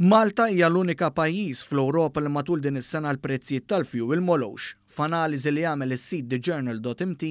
Malta hija l-unika pajjiż fl-Ewropa li matul din is-sena l-prezzijiet tal-fuel molowx. F'analiżi li għamel is-sit TheJournal.mt,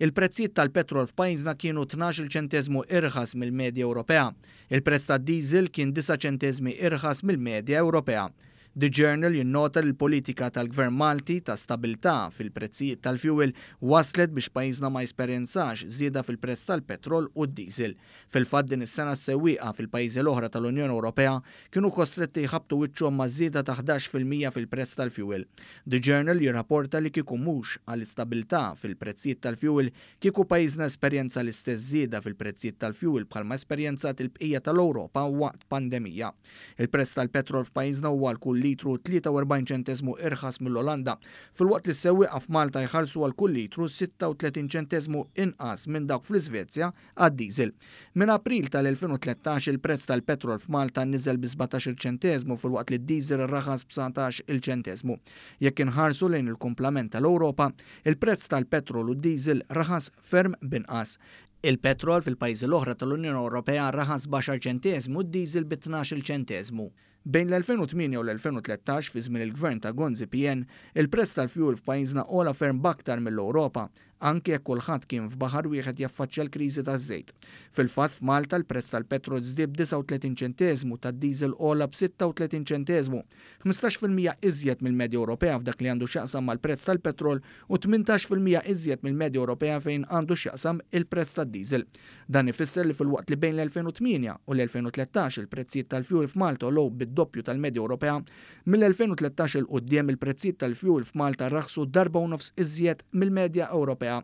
il-prezzijiet tal-petrol f'pajjiżna kienu 12 ċenteżmu irħas mill-medja Ewropea. Il-prezz tad-diesel kien 9 ċenteżmi irħas mill-medja Ewropea. The Journal jinnota li l-politika tal-Gvern Malti ta' stabilità fil-prezzijiet tal-fuel waslet biex pajjiżna ma jesperjenzax żieda fil-prezz tal-petrol u d-diesel. Fil-fatt din is-sena s-sewwieqa fil-pajjiżi l-oħra tal-Unjoni Ewropea kienu kostretti jħabtu wiċċhom ma' żieda ta' 11% fil-prezz tal-fuel. The Journal jirrapporta li kieku mhux għall-istabilità fil-prezzijiet tal-fuel kieku pajjiżna esperjenza l-istess żieda fil-prezzijiet tal-fuel bħalma esperjenzat il-bqija tal-Ewropa waqt pandemija. Il-prezz tal-petrol f'pajjiżna huwa l-kull litru 43 ċenteżmu irħas mill-Olanda, fil-waqt li s-sewwieqa f'Malta jħallsu għal kull litru 36 ċenteżmu inqas minn dawk fl-Iżvezja għad-diesel. Minn April tal-2013 il-prezz tal-petrol f'Malta niżel bi 17 ċenteżmu fil-waqt li d-diesel raħas b'19 ċenteżmu. Jekk inħarsu lejn il-kumplament tal-Ewropa, il-prezz tal-petrol u d-diesel raħas ferm binqas. Il-petrol fil-pajjiżi l-oħra tal-Unjoni Ewropea raħas b'10 ċenteżmu u d-diesel bi 12 ċenteżmu. Bejn l-2008 u l-2013 fi żmien il-gvern ta' Gonzi PN, il-prezz tal-fuel f'pajjiżna ola ferm b'aktar mill-Ewropa, anke jekk kulħadd kien f'baħar wieħed jaffaċċja l-kriżi taż-żejt. Fil-fatt f'Malta l-prezz tal-petrol żdied b'39 ċenteżmu, tad-diesel ola b'36 ċenteżmu, 15% iżjed mill-medja Ewropea f'dak li għandu x'jaqsam mal-prezz tal-petrol u 18% iżjed mill-medja Ewropea fejn għandu x'jaqsam il-prezz tad-diesel. Dan ifisser li fil-waqt li bejn l-2008 u l-2013 il-prezzijiet tal-fuel f'Malta low bid-doppju tal-medja Ewropea, mill-2013 il quddiem il-prezzijiet tal-fuel f'Malta raħsu darba u nofs iżjed mill-medja Ewropea.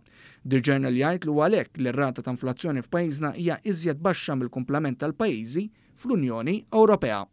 The Journal jgħid li għalhekk li r-rata ta' inflazzjoni f'pajjiżna hija iżjed baxxa mill-kumplament tal-pajjiżi fl-Unjoni Ewropea.